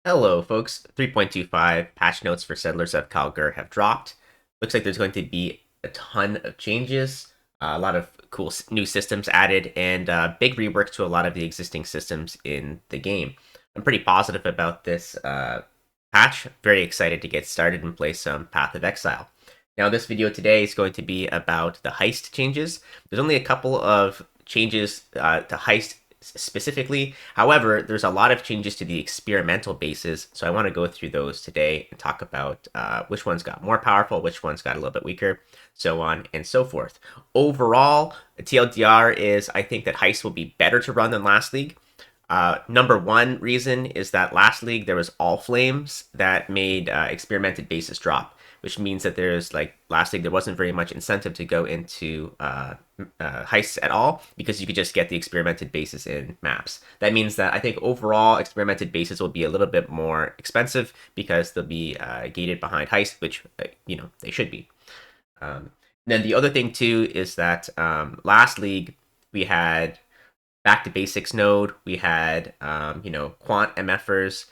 Hello, folks. 3.25 patch notes for Settlers of Kalguuran have dropped. Looks like there's going to be a ton of changes, a lot of cool new systems added, and big rework to a lot of the existing systems in the game. I'm pretty positive about this patch. Very excited to get started and play some Path of Exile. Now, this video today is going to be about the Heist changes. There's only a couple of changes to Heist specifically. However, there's a lot of changes to the experimental bases, so I want to go through those today and talk about which ones got more powerful, which ones got a little bit weaker, so on and so forth. Overall, the TLDR is I think that Heist will be better to run than last league. Number one reason is that last league there was all flames that made experimented bases drop, which means that there's like last league there wasn't very much incentive to go into heists at all because you could just get the experimented bases in maps. That means that I think overall experimented bases will be a little bit more expensive because they'll be gated behind heist, which they should be. Then the other thing too is that last league we had back to basics node, we had quant MFers,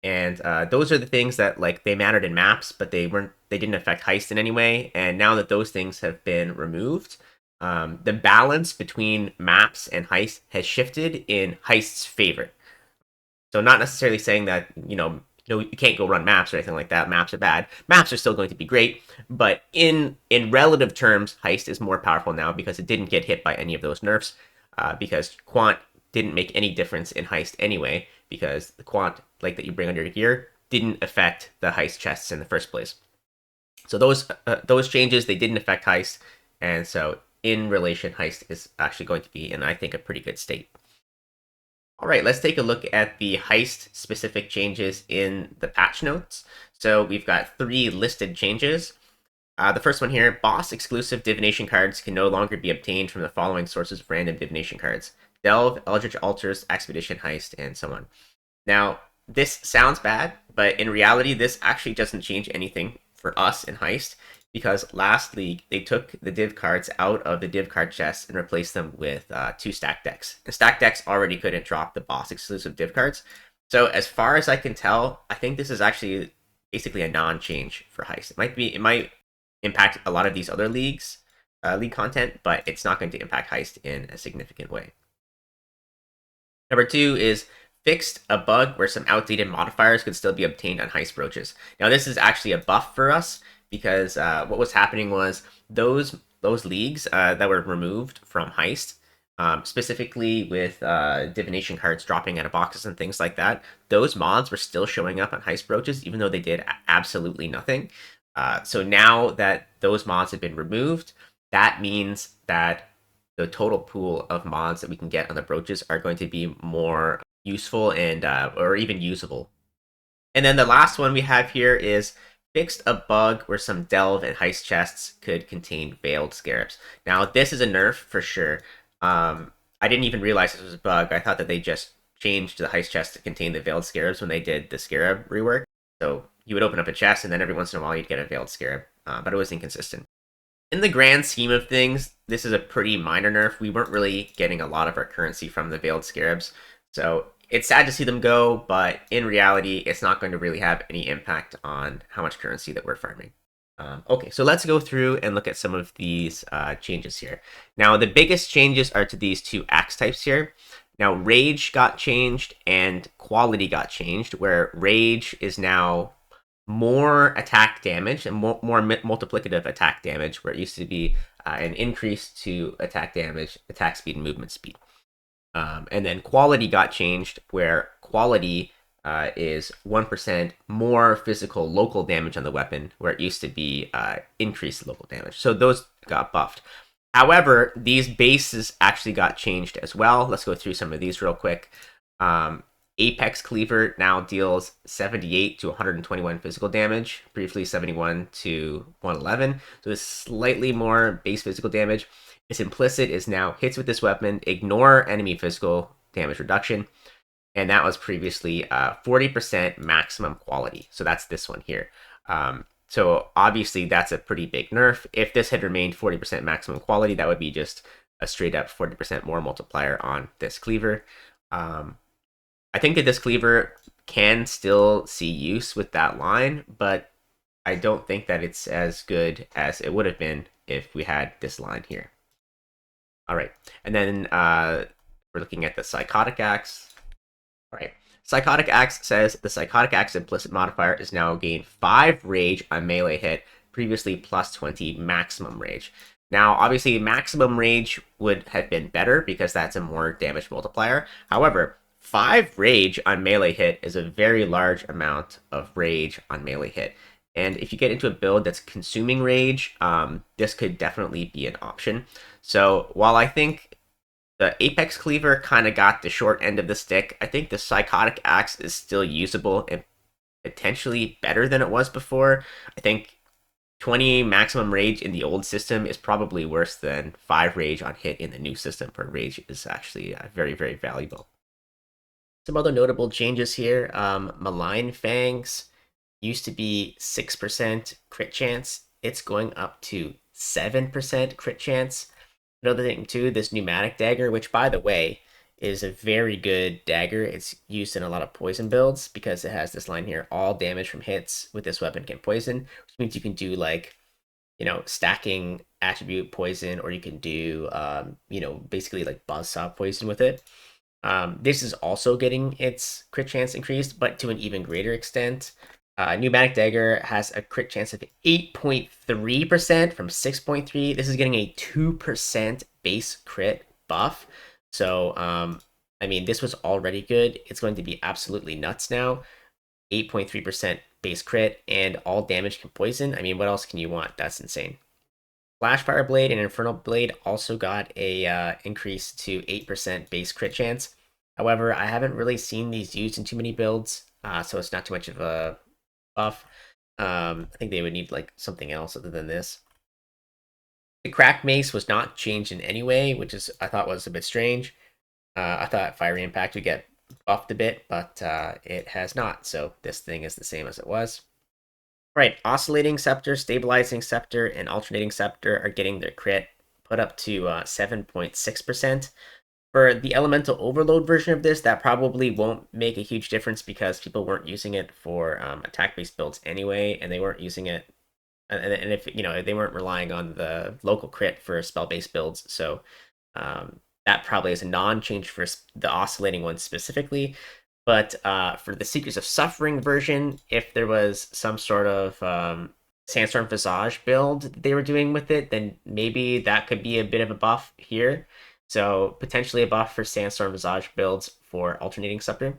and those are the things that like they mattered in maps, but they didn't affect heist in any way. And now that those things have been removed, the balance between maps and heist has shifted in heist's favor. So not necessarily saying that you can't go run maps or anything like that. Maps are bad. Maps are still going to be great, but in relative terms, heist is more powerful now because it didn't get hit by any of those nerfs. Because quant didn't make any difference in heist anyway, because the quant like that you bring under your gear didn't affect the heist chests in the first place. So those changes they didn't affect heist, and so in relation, heist is actually going to be in I think a pretty good state. All right, let's take a look at the heist specific changes in the patch notes. So we've got 3 listed changes. The first one here, boss exclusive divination cards can no longer be obtained from the following sources of random divination cards: Delve, Eldritch Altars, Expedition, Heist, and so on. Now, this sounds bad, but in reality, this actually doesn't change anything for us in Heist, because last league, they took the div cards out of the div card chest and replaced them with 2 stack decks. And stack decks already couldn't drop the boss exclusive div cards. So as far as I can tell, I think this is actually basically a non-change for Heist. It might impact a lot of these other leagues, league content, but it's not going to impact Heist in a significant way. Number 2 is fixed a bug where some outdated modifiers could still be obtained on Heist brooches. Now this is actually a buff for us because what was happening was those leagues that were removed from Heist, specifically with divination cards dropping out of boxes and things like that, those mods were still showing up on Heist brooches even though they did absolutely nothing. So now that those mods have been removed, that means that the total pool of mods that we can get on the brooches are going to be more useful and or even usable. And then the last one we have here is fixed a bug where some delve and heist chests could contain veiled scarabs. Now this is a nerf for sure. I didn't even realize this was a bug. I thought that they just changed the heist chest to contain the veiled scarabs when they did the scarab rework. So you would open up a chest, and then every once in a while you'd get a veiled scarab, but it was inconsistent. In the grand scheme of things, this is a pretty minor nerf. We weren't really getting a lot of our currency from the veiled scarabs, so it's sad to see them go, but in reality, it's not going to really have any impact on how much currency that we're farming. Okay, so let's go through and look at some of these changes here. Now, the biggest changes are to these 2 axe types here. Now, Rage got changed and Quality got changed, where Rage is now more attack damage and more multiplicative attack damage, where it used to be an increase to attack damage, attack speed, and movement speed. And then Quality got changed, where Quality is 1% more physical local damage on the weapon, where it used to be increased local damage. So those got buffed. However, these bases actually got changed as well. Let's go through some of these real quick. Apex Cleaver now deals 78 to 121 physical damage, briefly 71 to 111. So it's slightly more base physical damage. Its implicit is now hits with this weapon, ignore enemy physical damage reduction. And that was previously 40% maximum quality. So that's this one here. So obviously that's a pretty big nerf. If this had remained 40% maximum quality, that would be just a straight up 40% more multiplier on this cleaver. I think that this cleaver can still see use with that line, but I don't think that it's as good as it would have been if we had this line here. All right, and then we're looking at the Psychotic Axe. All right, Psychotic Axe says the Psychotic Axe implicit modifier is now gain 5 rage on melee hit, previously plus 20 maximum rage. Now, obviously, maximum rage would have been better because that's a more damage multiplier. However, 5 rage on melee hit is a very large amount of rage on melee hit. And if you get into a build that's consuming rage, this could definitely be an option. So while I think the Apex Cleaver kind of got the short end of the stick, I think the Psychotic Axe is still usable and potentially better than it was before. I think 20 maximum rage in the old system is probably worse than 5 rage on hit in the new system, where rage is actually very, very valuable. Some other notable changes here. Malign Fangs used to be 6% crit chance. It's going up to 7% crit chance. Another thing too, this Pneumatic Dagger, which by the way is a very good dagger. It's used in a lot of poison builds because it has this line here: all damage from hits with this weapon can poison, which means you can do like, stacking attribute poison, or you can do, basically like buzzsaw poison with it. This is also getting its crit chance increased, but to an even greater extent. Pneumatic Dagger has a crit chance of 8.3% from 6.3. This is getting a 2% base crit buff. So, this was already good. It's going to be absolutely nuts now. 8.3% base crit and all damage can poison. What else can you want? That's insane. Flashfire Blade and Infernal Blade also got a increase to 8% base crit chance. However, I haven't really seen these used in too many builds, so it's not too much of a buff. I think they would need like something else other than this. The Crack Mace was not changed in any way, which is I thought was a bit strange. I thought Fiery Impact would get buffed a bit, but it has not. So this thing is the same as it was. Right, Oscillating Sceptre, Stabilizing Sceptre, and Alternating Sceptre are getting their crit put up to 7.6%. For the Elemental Overload version of this, that probably won't make a huge difference because people weren't using it for attack-based builds anyway, and they weren't using it, and if they weren't relying on the local crit for spell-based builds, so that probably is a non-change for the Oscillating one specifically. But for the Secrets of Suffering version, if there was some sort of Sandstorm Visage build they were doing with it, then maybe that could be a bit of a buff here. So potentially a buff for Sandstorm Visage builds for Alternating Sceptre.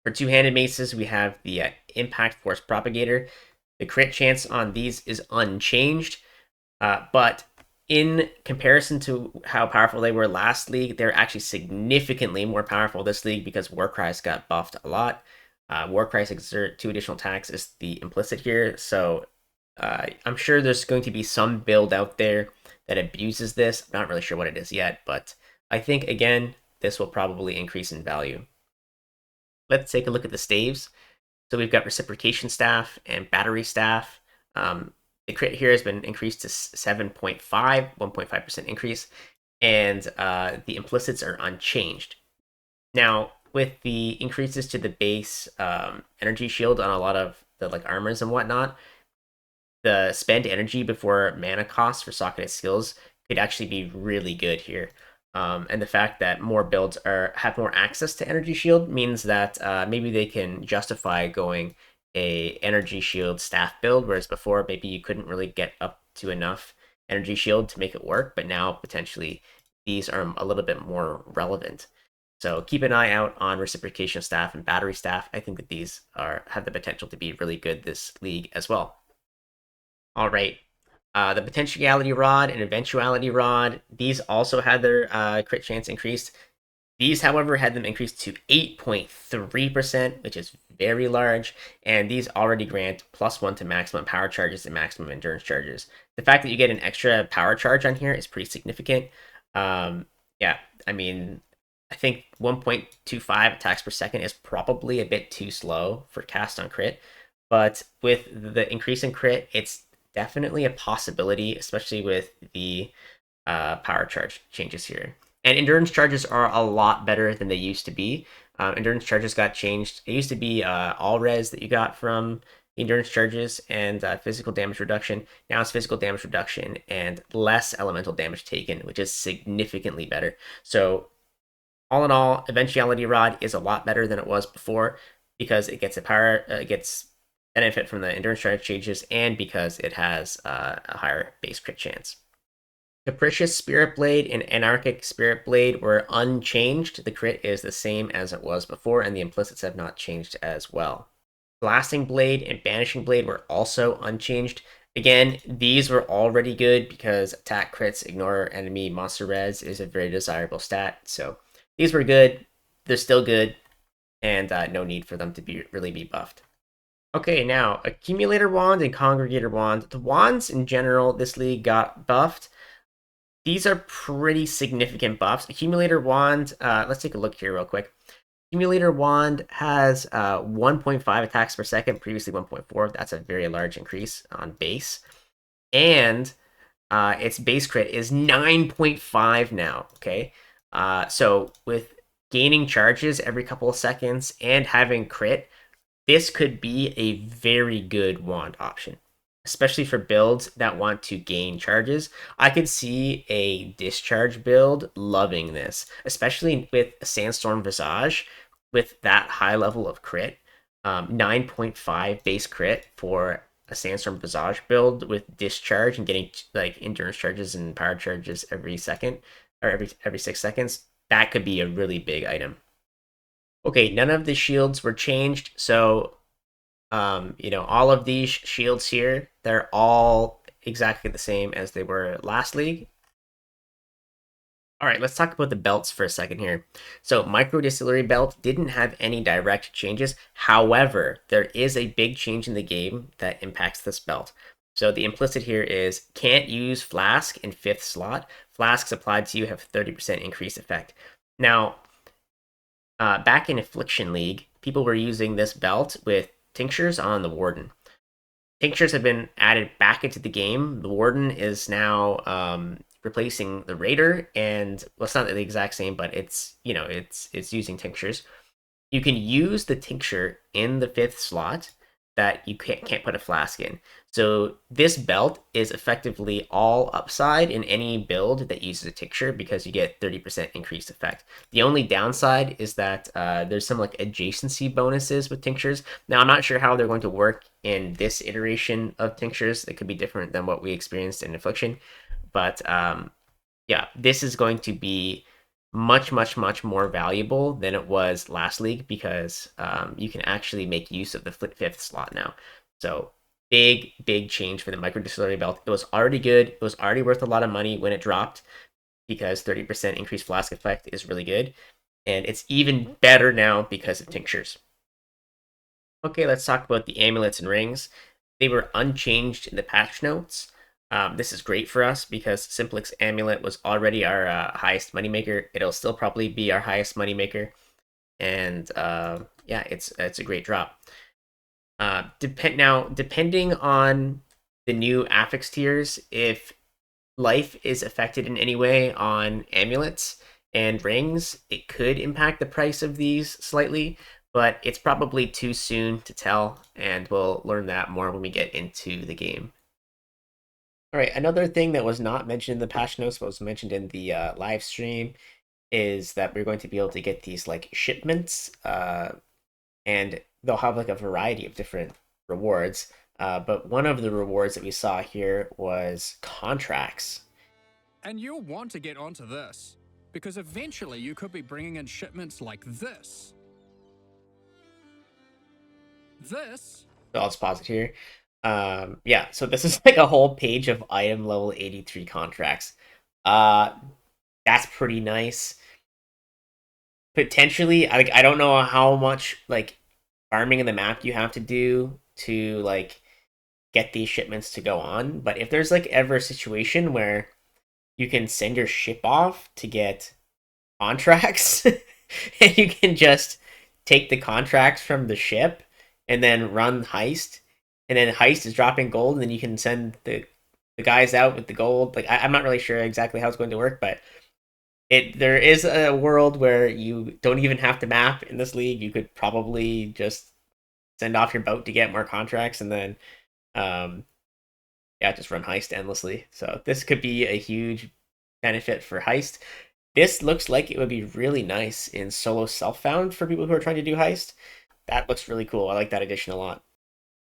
For two-handed maces, we have the Impact Force Propagator. The crit chance on these is unchanged, but in comparison to how powerful they were last league, they're actually significantly more powerful this league because Warcries got buffed a lot. Warcries exert 2 additional attacks is the implicit here, so I'm sure there's going to be some build out there that abuses this. I'm not really sure what it is yet, but I think, again, this will probably increase in value. Let's take a look at the staves. So we've got Reciprocation Staff and Battery Staff. The crit here has been increased to 7.5, 1.5% increase, and the implicits are unchanged. Now, with the increases to the base energy shield on a lot of the armors and whatnot, the spend energy before mana costs for socketed skills could actually be really good here. And the fact that more builds have more access to energy shield means that maybe they can justify going a energy shield staff build, whereas before maybe you couldn't really get up to enough energy shield to make it work, but now potentially these are a little bit more relevant. So keep an eye out on Reciprocation Staff and Battery Staff. I think that these have the potential to be really good this league as well. All right. The Potentiality Rod and Eventuality Rod, these also had their crit chance increased. These, however, had them increased to 8.3%, which is very large, and these already grant +1 to maximum power charges and maximum endurance charges. The fact that you get an extra power charge on here is pretty significant. Yeah, I think 1.25 attacks per second is probably a bit too slow for cast on crit, but with the increase in crit, it's definitely a possibility, especially with the power charge changes here. And endurance charges are a lot better than they used to be. Endurance charges got changed. It used to be all res that you got from endurance charges and physical damage reduction. Now it's physical damage reduction and less elemental damage taken, which is significantly better. So all in all, Eventuality Rod is a lot better than it was before because it gets gets benefit from the endurance charge changes, and because it has a higher base crit chance. Capricious Spirit Blade and Anarchic Spirit Blade were unchanged. The crit is the same as it was before, and the implicits have not changed as well. Blasting Blade and Banishing Blade were also unchanged. Again, these were already good because attack crits, ignore enemy monster res is a very desirable stat. So these were good. They're still good, and no need for them to really be buffed. Okay, now Accumulator Wand and Congregator Wand. The wands in general, this league got buffed. These are pretty significant buffs. Accumulator Wand, let's take a look here real quick. Accumulator Wand has 1.5 attacks per second, previously 1.4. That's a very large increase on base. And its base crit is 9.5 now, okay? So with gaining charges every couple of seconds and having crit, this could be a very good wand option, especially for builds that want to gain charges. I could see a discharge build loving this, especially with a Sandstorm Visage with that high level of crit. 9.5 base crit for a Sandstorm Visage build with discharge and getting like endurance charges and power charges every second or every 6 seconds. That could be a really big item. Okay, none of the shields were changed, so all of these shields here, they're all exactly the same as they were last league. All right, let's talk about the belts for a second here. So Micro-Distillery belt didn't have any direct changes. However, there is a big change in the game that impacts this belt. So the implicit here is can't use Flask in 5th slot. Flasks applied to you have 30% increase effect. Now, back in Affliction League, people were using this belt with tinctures on the Warden. Tinctures have been added back into the game. The Warden is now replacing the Raider, and well, it's not the exact same, but it's using tinctures. You can use the tincture in the 5th slot that you can't put a flask in. So this belt is effectively all upside in any build that uses a tincture because you get 30% increased effect. The only downside is that there's some like adjacency bonuses with tinctures. Now I'm not sure how they're going to work in this iteration of tinctures. It could be different than what we experienced in Affliction, but yeah, this is going to be much, much, much more valuable than it was last league because you can actually make use of the 5th slot now. So big, big change for the Micro-Distillery belt. It was already good. It was already worth a lot of money when it dropped because 30% increased flask effect is really good. And it's even better now because of tinctures. Okay, let's talk about the amulets and rings. They were unchanged in the patch notes. This is great for us because Simplix Amulet was already our highest moneymaker. It'll still probably be our highest moneymaker. And yeah, it's a great drop. Depending on the new affix tiers, if life is affected in any way on amulets and rings, it could impact the price of these slightly, but it's probably too soon to tell, and we'll learn that more when we get into the game. All right, another thing that was not mentioned in the patch notes, but was mentioned in the live stream, is that we're going to be able to get these like shipments, and they'll have like a variety of different rewards. But one of the rewards that we saw here was contracts. And you'll want to get onto this, because eventually you could be bringing in shipments like this. This. So I'll just pause it here. Yeah, so this is like a whole page of item level 83 contracts. That's pretty nice. Potentially, I don't know how much like farming in the map you have to do to like get these shipments to go on, but if there's like ever a situation where you can send your ship off to get contracts and you can just take the contracts from the ship and then run heist, and then heist is dropping gold, and then you can send the guys out with the gold. Like I'm not really sure exactly how it's going to work, but There is a world where you don't even have to map in this league. You could probably just send off your boat to get more contracts, and then um, yeah, just run Heist endlessly. So this could be a huge benefit for Heist. This looks like it would be really nice in solo self-found for people who are trying to do Heist. That looks really cool. I like that addition a lot.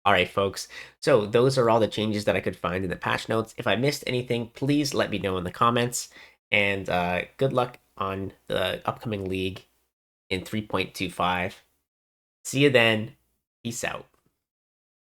All right, folks. So those are all the changes that I could find in the patch notes. If I missed anything, please let me know in the comments. And good luck on the upcoming league in 3.25. See you then. Peace out.